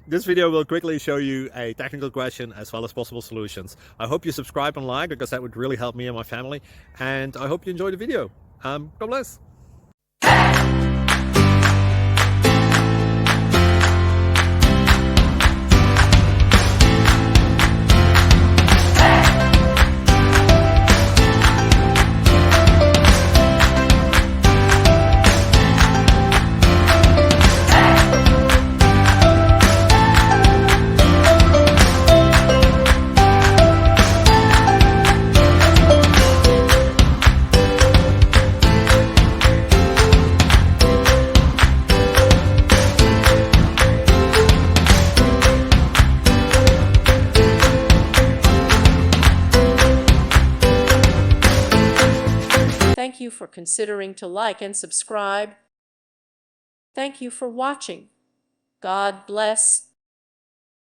This video will quickly show you a technical question as well as possible solutions. I hope you subscribe and like, because that would really help me and my family. And I hope you enjoy the video. God bless. Thank you for considering to like and subscribe. Thank you for watching. God bless.